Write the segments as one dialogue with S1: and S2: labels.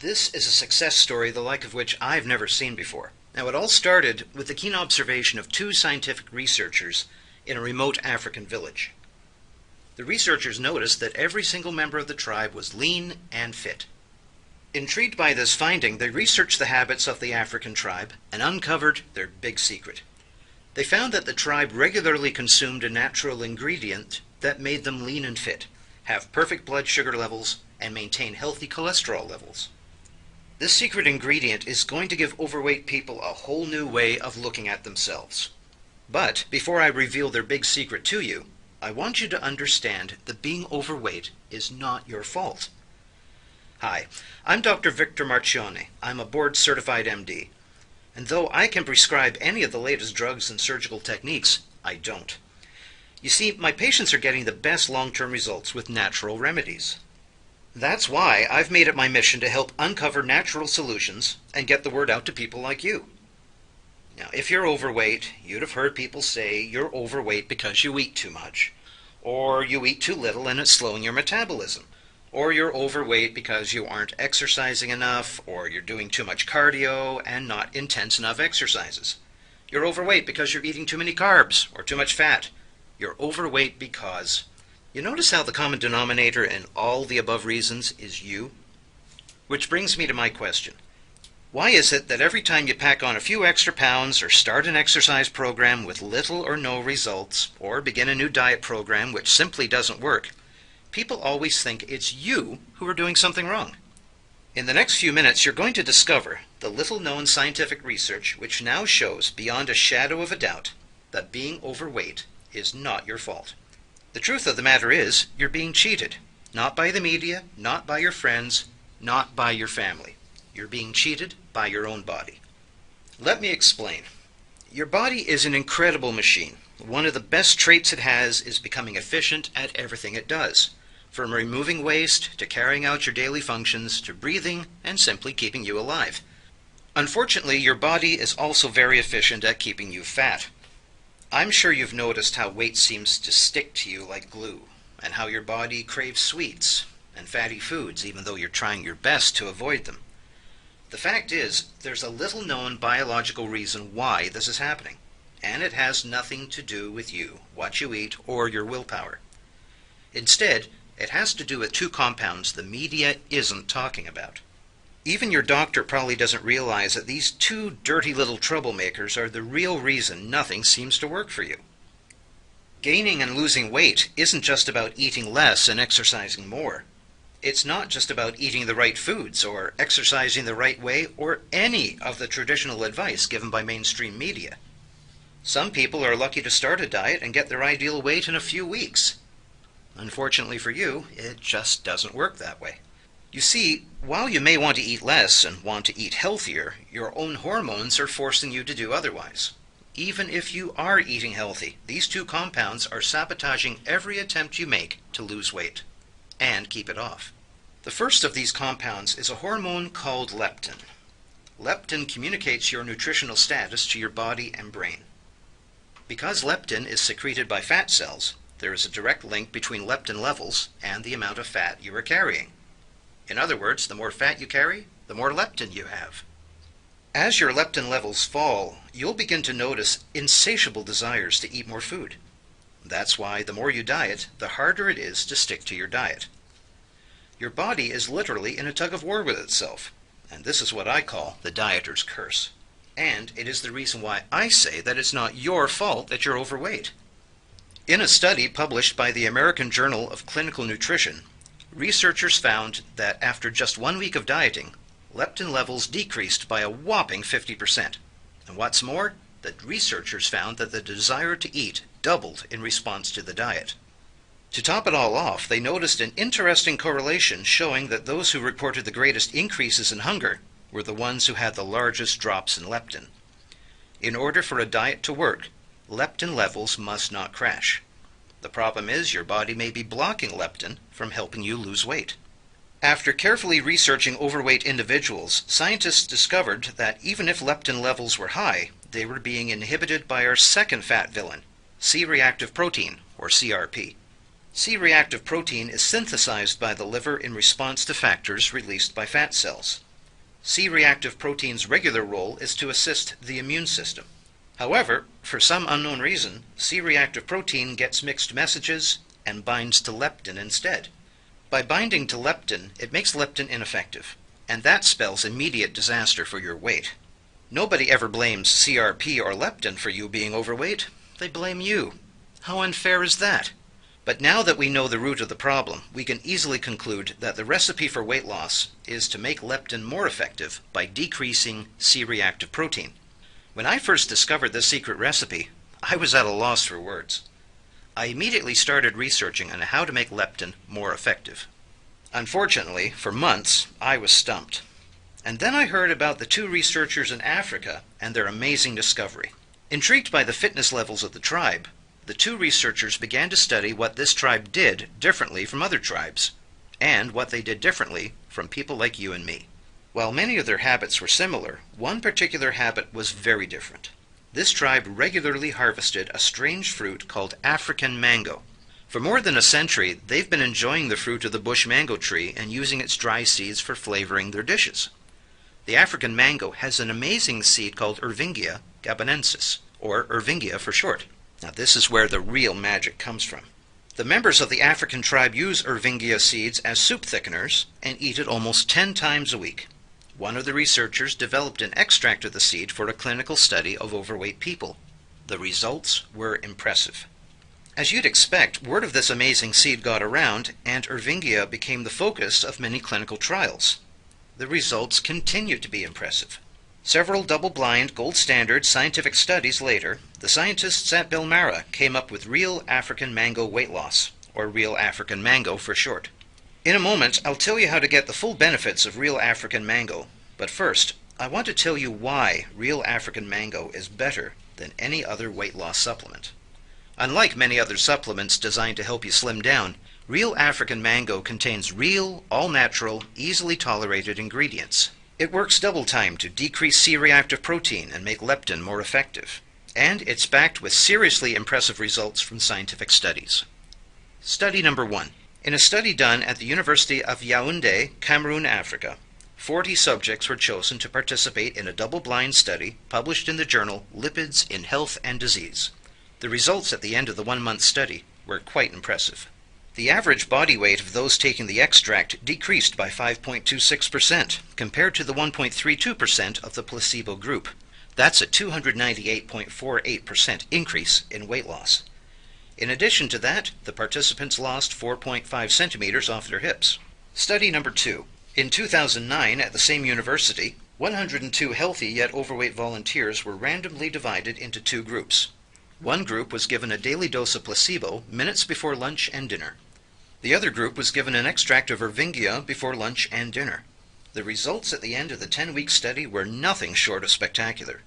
S1: This is a success story the like of which I've never seen before. Now, it all started with the keen observation of two scientific researchers in a remote African village. The researchers noticed that every single member of the tribe was lean and fit. Intrigued by this finding, they researched the habits of the African tribe and uncovered their big secret. They found that the tribe regularly consumed a natural ingredient that made them lean and fit, have perfect blood sugar levels, and maintain healthy cholesterol levels. This secret ingredient is going to give overweight people a whole new way of looking at themselves. But before I reveal their big secret to you, I want you to understand that being overweight is not your fault. Hi, I'm Dr. Victor Marchione. I'm a board-certified MD. And though I can prescribe any of the latest drugs and surgical techniques, I don't. You see, my patients are getting the best long-term results with natural remedies. That's why I've made it my mission to help uncover natural solutions and get the word out to people like you. Now, if you're overweight, you'd have heard people say you're overweight because you eat too much, or you eat too little and it's slowing your metabolism, or you're overweight because you aren't exercising enough, or you're doing too much cardio and not intense enough exercises. You're overweight because you're eating too many carbs or too much fat. You're overweight because... You notice how the common denominator in all the above reasons is you? Which brings me to my question. Why is it that every time you pack on a few extra pounds or start an exercise program with little or no results, or begin a new diet program which simply doesn't work, people always think it's you who are doing something wrong? In the next few minutes, you're going to discover the little-known scientific research which now shows beyond a shadow of a doubt that being overweight is not your fault. The truth of the matter is, you're being cheated. Not by the media, not by your friends, not by your family. You're being cheated by your own body. Let me explain. Your body is an incredible machine. One of the best traits it has is becoming efficient at everything it does, from removing waste to carrying out your daily functions to breathing and simply keeping you alive. Unfortunately, your body is also very efficient at keeping you fat. I'm sure you've noticed how weight seems to stick to you like glue, and how your body craves sweets and fatty foods even though you're trying your best to avoid them. The fact is, there's a little-known biological reason why this is happening, and it has nothing to do with you, what you eat, or your willpower. Instead, it has to do with two compounds the media isn't talking about. Even your doctor probably doesn't realize that these two dirty little troublemakers are the real reason nothing seems to work for you. Gaining and losing weight isn't just about eating less and exercising more. It's not just about eating the right foods or exercising the right way or any of the traditional advice given by mainstream media. Some people are lucky to start a diet and get their ideal weight in a few weeks. Unfortunately for you, it just doesn't work that way. You see, while you may want to eat less and want to eat healthier, your own hormones are forcing you to do otherwise. Even if you are eating healthy, these two compounds are sabotaging every attempt you make to lose weight and keep it off. The first of these compounds is a hormone called leptin. Leptin communicates your nutritional status to your body and brain. Because leptin is secreted by fat cells, there is a direct link between leptin levels and the amount of fat you are carrying. In other words, the more fat you carry, the more leptin you have. As your leptin levels fall, you'll begin to notice insatiable desires to eat more food. That's why the more you diet, the harder it is to stick to your diet. Your body is literally in a tug-of-war with itself, and this is what I call the dieter's curse. And it is the reason why I say that it's not your fault that you're overweight. In a study published by the American Journal of Clinical Nutrition, researchers found that after just 1 week of dieting, leptin levels decreased by a whopping 50%. And what's more, the researchers found that the desire to eat doubled in response to the diet. To top it all off, they noticed an interesting correlation showing that those who reported the greatest increases in hunger were the ones who had the largest drops in leptin. In order for a diet to work, leptin levels must not crash. The problem is your body may be blocking leptin from helping you lose weight. After carefully researching overweight individuals, scientists discovered that even if leptin levels were high, they were being inhibited by our second fat villain, c-reactive protein, or CRP. C-reactive protein is synthesized by the liver in response to factors released by fat cells. C-reactive protein's regular role is to assist the immune system. However, for some unknown reason, C-reactive protein gets mixed messages and binds to leptin instead. By binding to leptin, it makes leptin ineffective, and that spells immediate disaster for your weight. Nobody ever blames CRP or leptin for you being overweight. They blame you. How unfair is that? But now that we know the root of the problem, we can easily conclude that the recipe for weight loss is to make leptin more effective by decreasing C-reactive protein. When I first discovered this secret recipe, I was at a loss for words. I immediately started researching on how to make leptin more effective. Unfortunately, for months, I was stumped. And then I heard about the two researchers in Africa and their amazing discovery. Intrigued by the fitness levels of the tribe, the two researchers began to study what this tribe did differently from other tribes, and what they did differently from people like you and me. While many of their habits were similar, one particular habit was very different. This tribe regularly harvested a strange fruit called African mango. For more than a century, they've been enjoying the fruit of the bush mango tree and using its dry seeds for flavoring their dishes. The African mango has an amazing seed called Irvingia gabonensis, or Irvingia for short. Now this is where the real magic comes from. The members of the African tribe use Irvingia seeds as soup thickeners and eat it almost 10 times a week. One of the researchers developed an extract of the seed for a clinical study of overweight people. The results were impressive. As you'd expect, word of this amazing seed got around, and Irvingia became the focus of many clinical trials. The results continue to be impressive. Several double-blind, gold-standard scientific studies later, the scientists at Bel Marra came up with real African mango weight loss, or real African mango for short. In a moment, I'll tell you how to get the full benefits of real African mango, but first, I want to tell you why real African mango is better than any other weight loss supplement. Unlike many other supplements designed to help you slim down, real African mango contains real, all-natural, easily tolerated ingredients. It works double time to decrease C-reactive protein and make leptin more effective. And it's backed with seriously impressive results from scientific studies. Study number 1. In a study done at the University of Yaoundé, Cameroon, Africa, 40 subjects were chosen to participate in a double-blind study published in the journal Lipids in Health and Disease. The results at the end of the 1-month study were quite impressive. The average body weight of those taking the extract decreased by 5.26% compared to the 1.32% of the placebo group. That's a 298.48% increase in weight loss. In addition to that, the participants lost 4.5 centimeters off their hips. Study number 2. In 2009, at the same university, 102 healthy yet overweight volunteers were randomly divided into 2 groups. One group was given a daily dose of placebo minutes before lunch and dinner. The other group was given an extract of Irvingia before lunch and dinner. The results at the end of the 10-week study were nothing short of spectacular.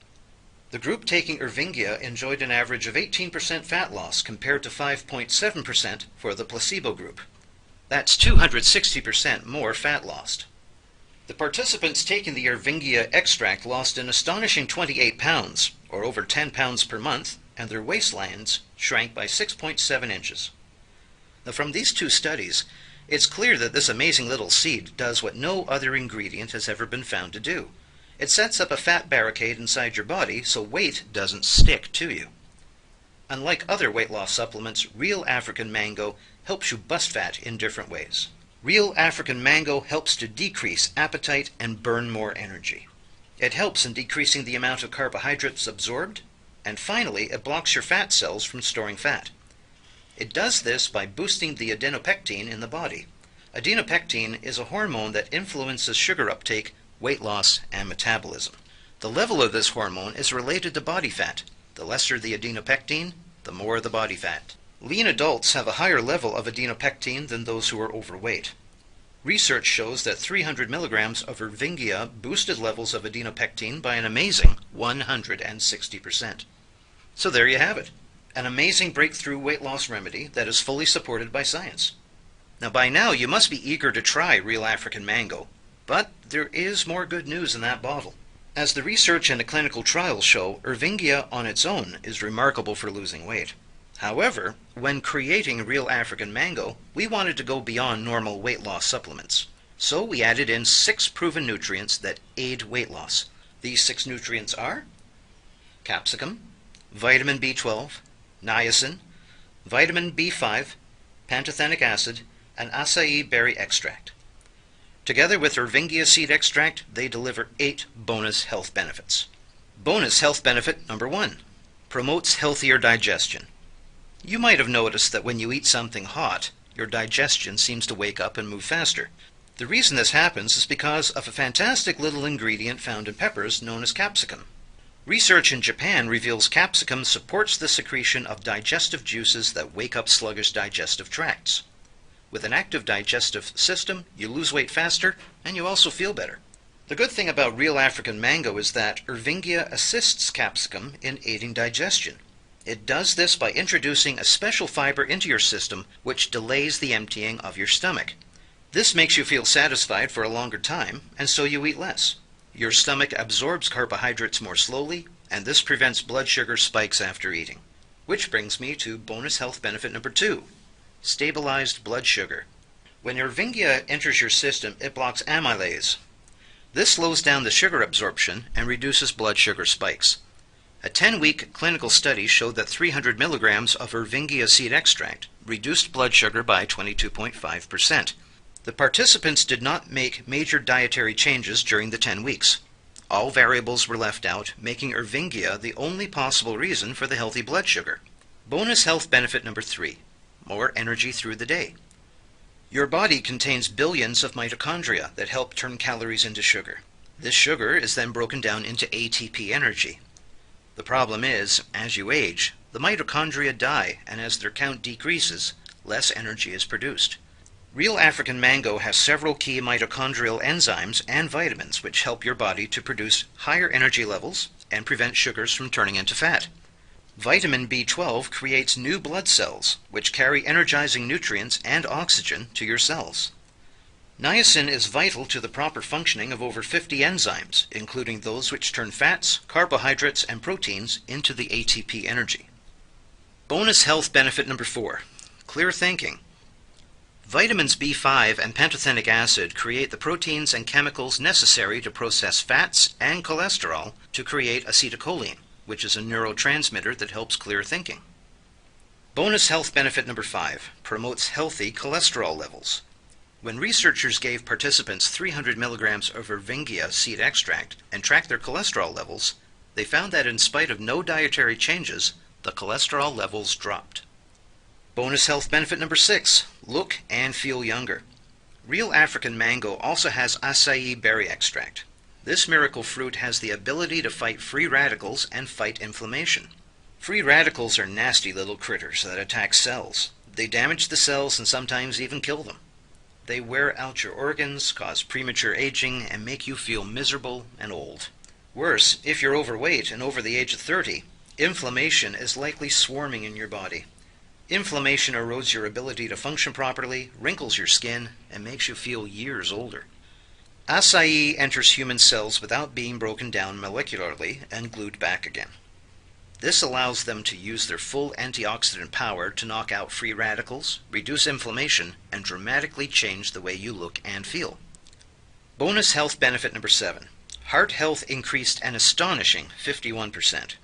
S1: The group taking Irvingia enjoyed an average of 18% fat loss compared to 5.7% for the placebo group. That's 260% more fat lost. The participants taking the Irvingia extract lost an astonishing 28 pounds, or over 10 pounds per month, and their waistlines shrank by 6.7 inches. Now, from these 2 studies, it's clear that this amazing little seed does what no other ingredient has ever been found to do. It sets up a fat barricade inside your body so weight doesn't stick to you. Unlike other weight loss supplements, real African mango helps you bust fat in different ways. Real African mango helps to decrease appetite and burn more energy. It helps in decreasing the amount of carbohydrates absorbed, and finally, it blocks your fat cells from storing fat. It does this by boosting the adenopectin in the body. Adenopectin is a hormone that influences sugar uptake, weight loss, and metabolism. The level of this hormone is related to body fat. The lesser the adenopectin, the more the body fat. Lean adults have a higher level of adenopectin than those who are overweight. Research shows that 300 milligrams of Irvingia boosted levels of adenopectin by an amazing 160%. So there you have it. An amazing breakthrough weight loss remedy that is fully supported by science. Now by now you must be eager to try real African mango, but there is more good news in that bottle. As the research and the clinical trials show, Irvingia on its own is remarkable for losing weight. However, when creating real African mango, we wanted to go beyond normal weight loss supplements. So we added in 6 proven nutrients that aid weight loss. These 6 nutrients are capsicum, vitamin B12, niacin, vitamin B5, pantothenic acid, and acai berry extract. Together with Irvingia seed extract, they deliver 8 bonus health benefits. Bonus health benefit number 1, promotes healthier digestion. You might have noticed that when you eat something hot, your digestion seems to wake up and move faster. The reason this happens is because of a fantastic little ingredient found in peppers known as capsicum. Research in Japan reveals capsicum supports the secretion of digestive juices that wake up sluggish digestive tracts. With an active digestive system, you lose weight faster, and you also feel better. The good thing about real African mango is that Irvingia assists capsicum in aiding digestion. It does this by introducing a special fiber into your system which delays the emptying of your stomach. This makes you feel satisfied for a longer time, and so you eat less. Your stomach absorbs carbohydrates more slowly, and this prevents blood sugar spikes after eating. Which brings me to bonus health benefit number 2. Stabilized blood sugar. When Irvingia enters your system, it blocks amylase. This slows down the sugar absorption and reduces blood sugar spikes. A 10-week clinical study showed that 300 milligrams of Irvingia seed extract reduced blood sugar by 22.5%. The participants did not make major dietary changes during the 10 weeks. All variables were left out, making Irvingia the only possible reason for the healthy blood sugar. Bonus health benefit number 3. More energy through the day. Your body contains billions of mitochondria that help turn calories into sugar. This sugar is then broken down into ATP energy. The problem is, as you age, the mitochondria die, and as their count decreases, less energy is produced. Real African mango has several key mitochondrial enzymes and vitamins which help your body to produce higher energy levels and prevent sugars from turning into fat. Vitamin B12 creates new blood cells, which carry energizing nutrients and oxygen to your cells. Niacin is vital to the proper functioning of over 50 enzymes, including those which turn fats, carbohydrates, and proteins into the ATP energy. Bonus health benefit number 4. Clear thinking. Vitamins B5 and pantothenic acid create the proteins and chemicals necessary to process fats and cholesterol to create acetylcholine, which is a neurotransmitter that helps clear thinking. Bonus health benefit number 5, promotes healthy cholesterol levels. When researchers gave participants 300 milligrams of Irvingia seed extract and tracked their cholesterol levels, they found that in spite of no dietary changes, the cholesterol levels dropped. Bonus health benefit number 6, look and feel younger. Real African mango also has acai berry extract. This miracle fruit has the ability to fight free radicals and fight inflammation. Free radicals are nasty little critters that attack cells. They damage the cells and sometimes even kill them. They wear out your organs, cause premature aging, and make you feel miserable and old. Worse, if you're overweight and over the age of 30, inflammation is likely swarming in your body. Inflammation erodes your ability to function properly, wrinkles your skin, and makes you feel years older. Acai enters human cells without being broken down molecularly and glued back again. This allows them to use their full antioxidant power to knock out free radicals, reduce inflammation, and dramatically change the way you look and feel. Bonus health benefit number 7. Heart health increased an astonishing 51%.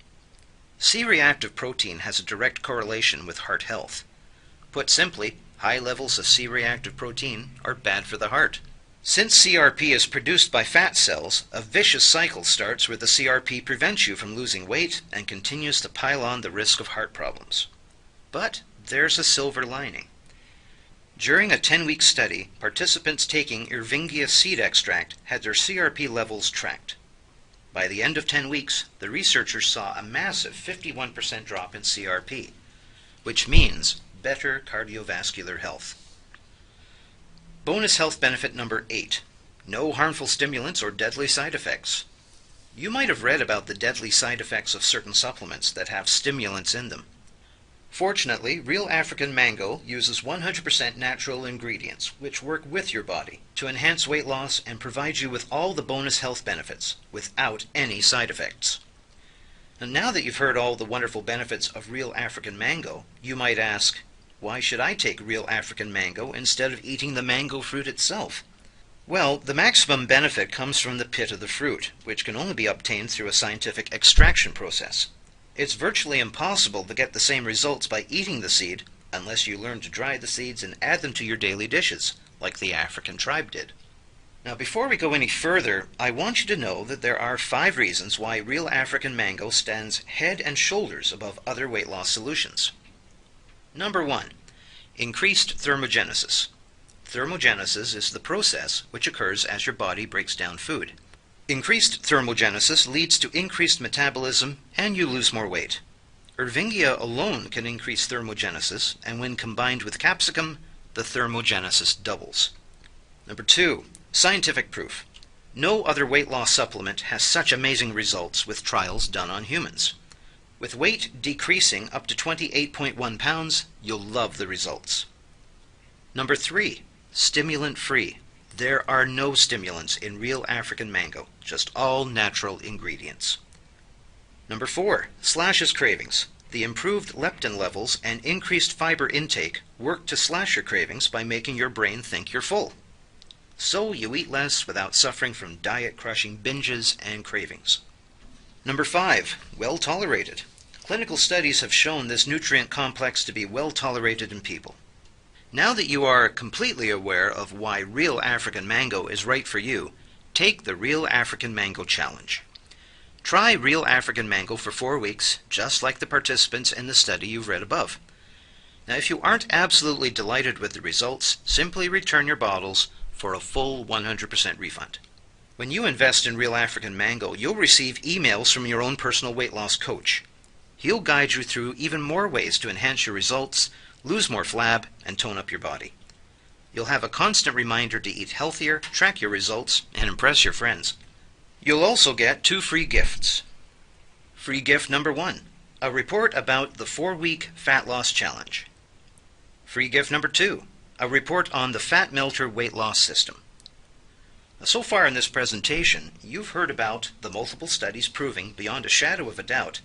S1: C-reactive protein has a direct correlation with heart health. Put simply, high levels of C-reactive protein are bad for the heart. Since CRP is produced by fat cells, a vicious cycle starts where the CRP prevents you from losing weight and continues to pile on the risk of heart problems. But there's a silver lining. During a 10-week study, participants taking Irvingia seed extract had their CRP levels tracked. By the end of 10 weeks, the researchers saw a massive 51% drop in CRP, which means better cardiovascular health. Bonus health benefit number 8. No harmful stimulants or deadly side effects. You might have read about the deadly side effects of certain supplements that have stimulants in them. Fortunately, Real African Mango uses 100% natural ingredients which work with your body to enhance weight loss and provide you with all the bonus health benefits without any side effects. And now that you've heard all the wonderful benefits of Real African Mango, you might ask, why should I take Real African Mango instead of eating the mango fruit itself? Well, the maximum benefit comes from the pit of the fruit, which can only be obtained through a scientific extraction process. It's virtually impossible to get the same results by eating the seed unless you learn to dry the seeds and add them to your daily dishes, like the African tribe did. Now, before we go any further, I want you to know that there are 5 reasons why real African mango stands head and shoulders above other weight loss solutions. Number 1. Increased thermogenesis. Thermogenesis is the process which occurs as your body breaks down food. Increased thermogenesis leads to increased metabolism and you lose more weight. Irvingia alone can increase thermogenesis, and when combined with capsicum, the thermogenesis doubles. Number 2. Scientific proof. No other weight loss supplement has such amazing results with trials done on humans. With weight decreasing up to 28.1 pounds, you'll love the results. Number 3. Stimulant-free. There are no stimulants in real African mango, just all natural ingredients. Number 4. Slashes cravings. The improved leptin levels and increased fiber intake work to slash your cravings by making your brain think you're full. So you eat less without suffering from diet-crushing binges and cravings. Number 5. Well tolerated. Clinical studies have shown this nutrient complex to be well tolerated in people. Now that you are completely aware of why real African mango is right for you, take the Real African Mango Challenge. Try real African mango for 4 weeks, just like the participants in the study you've read above. Now, if you aren't absolutely delighted with the results, simply return your bottles for a full 100% refund. When you invest in real African mango, you'll receive emails from your own personal weight loss coach. He'll guide you through even more ways to enhance your results, lose more flab, and tone up your body. You'll have a constant reminder to eat healthier, track your results, and impress your friends. You'll also get 2 free gifts. Free gift number 1, a report about the 4-week fat loss challenge. Free gift number 2, a report on the Fat Melter weight loss system. Now, so far in this presentation, you've heard about the multiple studies proving beyond a shadow of a doubt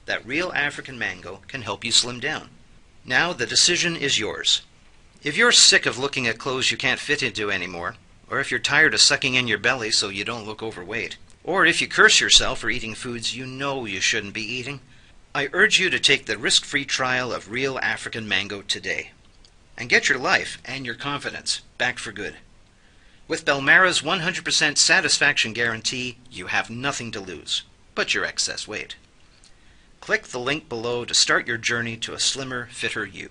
S1: that real African mango can help you slim down. Now the decision is yours. If you're sick of looking at clothes you can't fit into anymore, or if you're tired of sucking in your belly so you don't look overweight, or if you curse yourself for eating foods you know you shouldn't be eating, I urge you to take the risk-free trial of real African mango today and get your life and your confidence back for good. With Bel Marra's 100% satisfaction guarantee, you have nothing to lose but your excess weight. Click the link below to start your journey to a slimmer, fitter you.